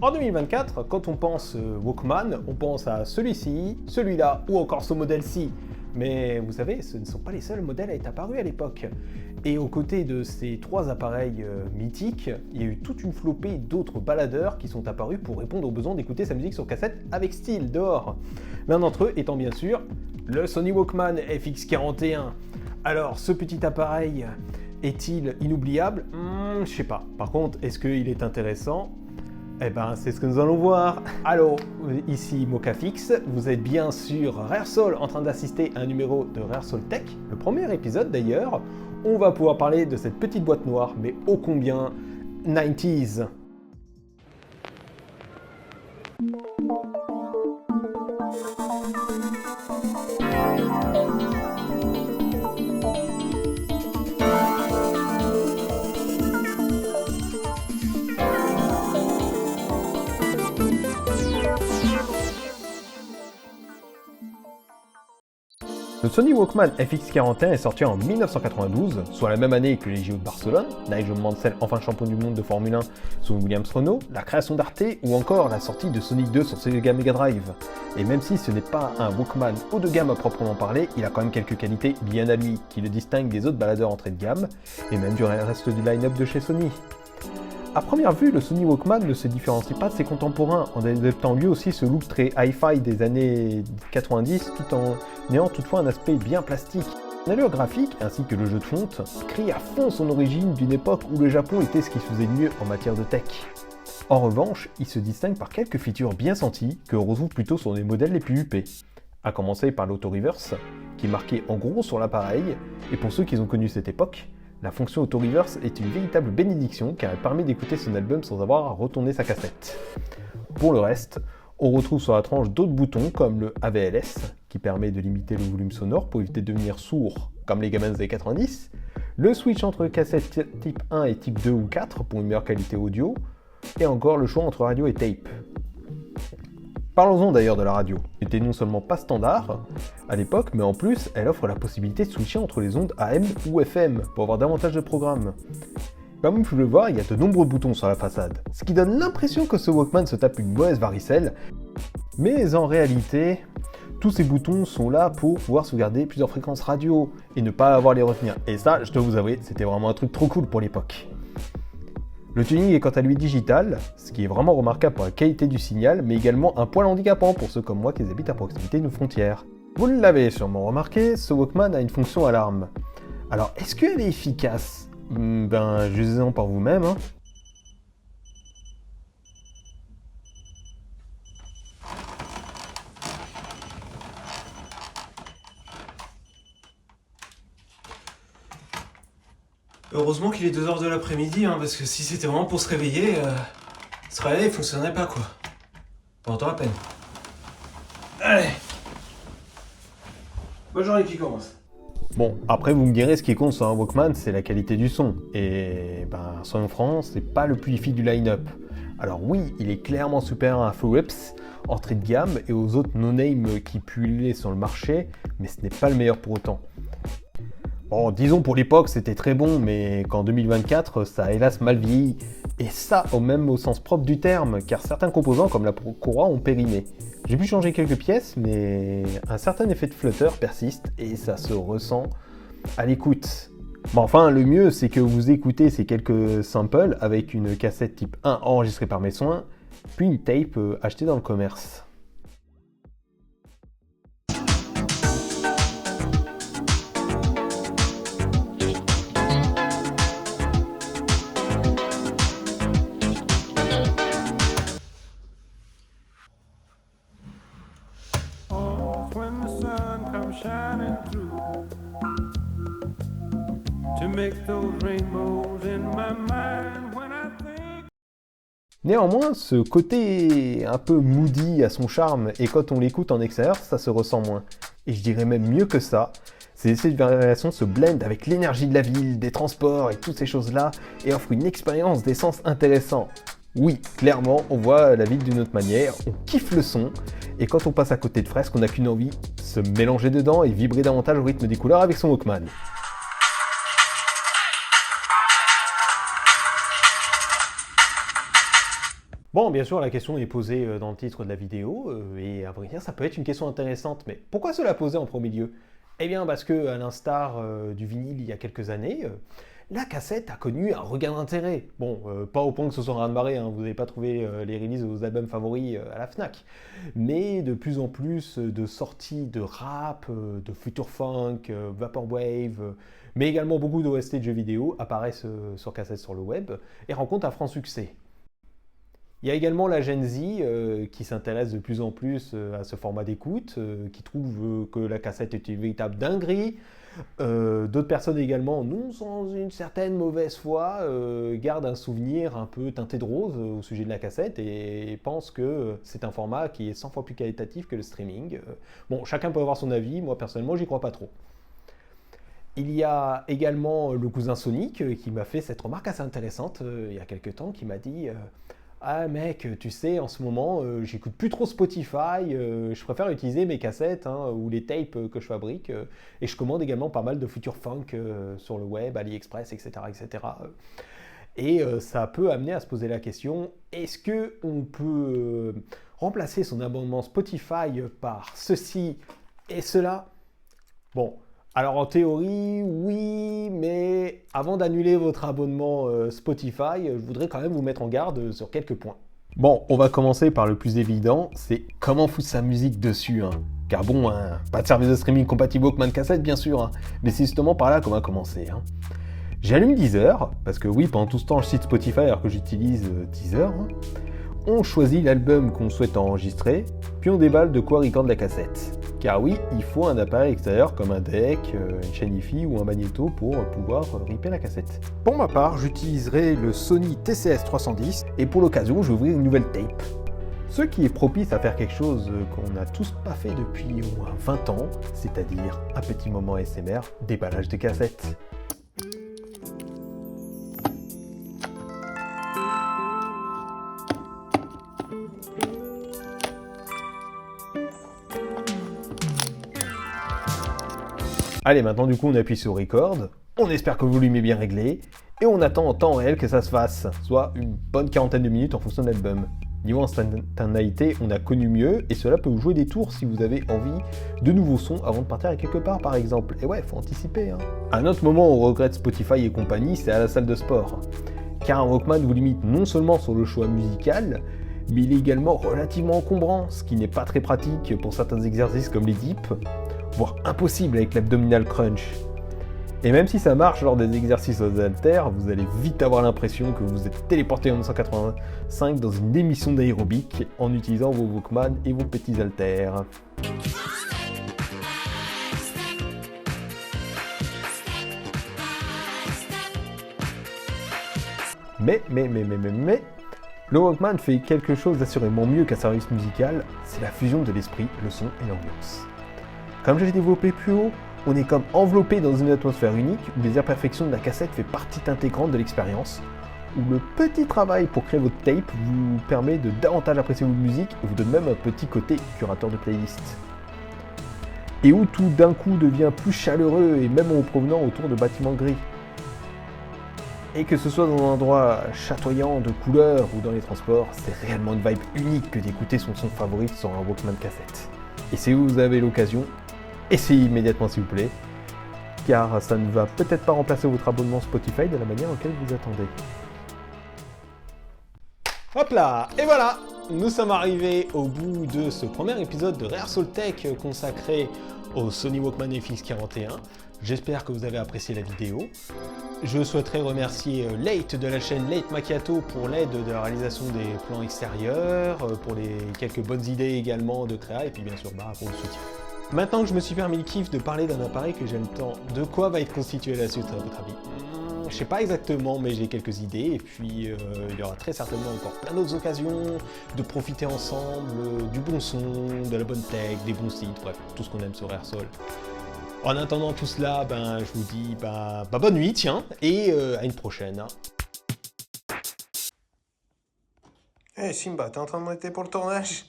En 2024, quand on pense Walkman, on pense à celui-ci, celui-là ou encore ce modèle-ci. Mais vous savez, ce ne sont pas les seuls modèles à être apparus à l'époque. Et aux côtés de ces trois appareils mythiques, il y a eu toute une flopée d'autres baladeurs qui sont apparus pour répondre aux besoins d'écouter sa musique sur cassette avec style dehors. L'un d'entre eux étant bien sûr le Sony Walkman FX41. Alors, ce petit appareil est-il inoubliable ? Je sais pas. Par contre, est-ce qu'il est intéressant ? Eh ben, c'est ce que nous allons voir. Allô, ici Mokafix, vous êtes bien sur Raresoul en train d'assister à un numéro de Raresoul Tech, le premier épisode d'ailleurs. On va pouvoir parler de cette petite boîte noire, mais ô combien 90s. Le Sony Walkman FX41 est sorti en 1992, soit la même année que les JO de Barcelone, Nigel Mansell enfin champion du monde de Formule 1 sous Williams-Renault, la création d'Arte ou encore la sortie de Sonic 2 sur Sega Mega Drive. Et même si ce n'est pas un Walkman haut de gamme à proprement parler, il a quand même quelques qualités bien à lui qui le distinguent des autres baladeurs entrée de gamme et même du reste du line-up de chez Sony. A première vue, le Sony Walkman ne se différencie pas de ses contemporains en adoptant lui aussi ce look très hi-fi des années 90 tout en ayant toutefois un aspect bien plastique. L'allure graphique ainsi que le jeu de fonte crée à fond son origine d'une époque où le Japon était ce qui se faisait de mieux en matière de tech. En revanche, il se distingue par quelques features bien senties que l'on retrouve plutôt sur les modèles les plus huppés. À commencer par l'auto-reverse, qui est marqué en gros sur l'appareil, et pour ceux qui ont connu cette époque, la fonction auto-reverse est une véritable bénédiction car elle permet d'écouter son album sans avoir à retourner sa cassette. Pour le reste, on retrouve sur la tranche d'autres boutons comme le AVLS qui permet de limiter le volume sonore pour éviter de devenir sourd comme les gamins des années 90, le switch entre cassette type 1 et type 2 ou 4 pour une meilleure qualité audio, et encore le choix entre radio et tape. Parlons-en d'ailleurs de la radio. Elle était non seulement pas standard à l'époque, mais en plus, elle offre la possibilité de switcher entre les ondes AM ou FM pour avoir davantage de programmes. Comme vous pouvez le voir, il y a de nombreux boutons sur la façade, ce qui donne l'impression que ce Walkman se tape une mauvaise varicelle, mais en réalité, tous ces boutons sont là pour pouvoir sauvegarder plusieurs fréquences radio et ne pas avoir les retenir. Et ça, je dois vous avouer, c'était vraiment un truc trop cool pour l'époque. Le tuning est quant à lui digital, ce qui est vraiment remarquable pour la qualité du signal, mais également un poil handicapant pour ceux comme moi qui habitent à proximité d'une frontière. Vous l'avez sûrement remarqué, ce Walkman a une fonction alarme. Alors, est-ce qu'elle est efficace ? Jugez-en par vous-même. Heureusement qu'il est 2h de l'après-midi, parce que si c'était vraiment pour se réveiller, ce réveil il fonctionnerait pas quoi. Pas autant à peine. Allez. Bonne journée qui commence. Bon, après vous me direz ce qui compte sur un Walkman, c'est la qualité du son. Et soyons francs, c'est pas le plus hi-fi du line-up. Alors oui, il est clairement supérieur à un Philips, entrée de gamme, et aux autres no-name qui pullulaient sur le marché, mais ce n'est pas le meilleur pour autant. Bon, disons pour l'époque c'était très bon, mais qu'en 2024 ça a hélas mal vieilli. Et ça même au sens propre du terme, car certains composants comme la courroie ont périmé. J'ai pu changer quelques pièces, mais un certain effet de flotteur persiste et ça se ressent à l'écoute. Bon, enfin, le mieux c'est que vous écoutez ces quelques samples avec une cassette type 1 enregistrée par mes soins, puis une tape achetée dans le commerce. Shining through to make those rainbows in my mind when I think. Néanmoins, ce côté un peu moody a son charme et quand on l'écoute en extérieur, ça se ressent moins. Et je dirais même mieux que ça, ces essais de variation se blendent avec l'énergie de la ville, des transports et toutes ces choses-là et offrent une expérience d'essence intéressante. Oui, clairement, on voit la ville d'une autre manière, on kiffe le son, et quand on passe à côté de fresques, on n'a qu'une envie, se mélanger dedans et vibrer davantage au rythme des couleurs avec son Walkman. Bon, bien sûr, la question est posée dans le titre de la vidéo, et à vrai dire, ça peut être une question intéressante, mais pourquoi se la poser en premier lieu? Eh bien, parce que, à l'instar du vinyle il y a quelques années, la cassette a connu un regain d'intérêt. Bon, pas au point que ce soit un raz-de-marée, hein, vous n'allez pas trouver les releases de vos albums favoris à la Fnac, mais de plus en plus de sorties de rap, de future funk, vaporwave, mais également beaucoup d'OST de jeux vidéo apparaissent sur cassette sur le web et rencontrent un franc succès. Il y a également la Gen Z qui s'intéresse de plus en plus à ce format d'écoute, qui trouve que la cassette est une véritable dinguerie. D'autres personnes également, non sans une certaine mauvaise foi, gardent un souvenir un peu teinté de rose au sujet de la cassette et pensent que c'est un format qui est 100 fois plus qualitatif que le streaming. Bon, chacun peut avoir son avis, moi personnellement j'y crois pas trop. Il y a également le cousin Sonic qui m'a fait cette remarque assez intéressante il y a quelques temps, qui m'a dit ah mec, tu sais, en ce moment, j'écoute plus trop Spotify, je préfère utiliser mes cassettes hein, ou les tapes que je fabrique, et je commande également pas mal de future funk sur le web, AliExpress, etc. etc. Et ça peut amener à se poser la question, est-ce qu'on peut remplacer son abonnement Spotify par ceci et cela? Bon, alors en théorie, oui, mais avant d'annuler votre abonnement Spotify, je voudrais quand même vous mettre en garde sur quelques points. Bon, on va commencer par le plus évident, c'est comment foutre sa musique dessus. Hein. Car bon, hein, pas de service de streaming compatible Walkman cassette bien sûr, hein, mais c'est justement par là qu'on va commencer. Hein. J'allume Deezer, parce que oui, pendant tout ce temps je cite Spotify alors que j'utilise Deezer. Hein. On choisit l'album qu'on souhaite enregistrer, puis on déballe de quoi record la cassette. Car oui, il faut un appareil extérieur comme un deck, une chaîne hi-fi ou un magnéto pour pouvoir ripper la cassette. Pour ma part, j'utiliserai le Sony TCS 310 et pour l'occasion, je vais ouvrir une nouvelle tape. Ce qui est propice à faire quelque chose qu'on n'a tous pas fait depuis au moins 20 ans, c'est-à-dire un petit moment ASMR, déballage de cassettes. Allez, maintenant du coup on appuie sur Record, on espère que le volume est bien réglé, et on attend en temps réel que ça se fasse, soit une bonne quarantaine de minutes en fonction de l'album. Niveau instantanéité, on a connu mieux, et cela peut vous jouer des tours si vous avez envie de nouveaux sons avant de partir à quelque part par exemple. Et ouais, faut anticiper. Hein. À un autre moment où on regrette Spotify et compagnie, c'est à la salle de sport. Car un Walkman vous limite non seulement sur le choix musical, mais il est également relativement encombrant, ce qui n'est pas très pratique pour certains exercices comme les dips, voire impossible avec l'abdominal crunch. Et même si ça marche lors des exercices aux haltères, vous allez vite avoir l'impression que vous êtes téléporté en 1985 dans une émission d'aérobic en utilisant vos Walkman et vos petits haltères. Mais, le Walkman fait quelque chose d'assurément mieux qu'un service musical, c'est la fusion de l'esprit, le son et l'ambiance. Comme je l'ai développé plus haut, on est comme enveloppé dans une atmosphère unique où les imperfections de la cassette fait partie intégrante de l'expérience, où le petit travail pour créer votre tape vous permet de davantage apprécier votre musique et vous donne même un petit côté curateur de playlist. Et où tout d'un coup devient plus chaleureux et même en provenant autour de bâtiments gris. Et que ce soit dans un endroit chatoyant de couleurs ou dans les transports, c'est réellement une vibe unique que d'écouter son son favori sur un Walkman cassette. Et si vous avez l'occasion, essayez immédiatement s'il vous plaît, car ça ne va peut-être pas remplacer votre abonnement Spotify de la manière auquel vous attendez. Hop là, et voilà, nous sommes arrivés au bout de ce premier épisode de Rehearsal Tech consacré au Sony Walkman FX41. J'espère que vous avez apprécié la vidéo. Je souhaiterais remercier Late de la chaîne Late Macchiato pour l'aide de la réalisation des plans extérieurs, pour les quelques bonnes idées également de créa, et puis bien sûr pour le soutien. Maintenant que je me suis permis le kiff de parler d'un appareil que j'aime tant, de quoi va être constituée la suite à votre avis? Je sais pas exactement, mais j'ai quelques idées, et puis il y aura très certainement encore plein d'autres occasions de profiter ensemble du bon son, de la bonne tech, des bons sites, bref, tout ce qu'on aime sur Rehearsal. En attendant tout cela, je vous dis bonne nuit, tiens, et à une prochaine. Hey Simba, t'es en train de m'arrêter pour le tournage?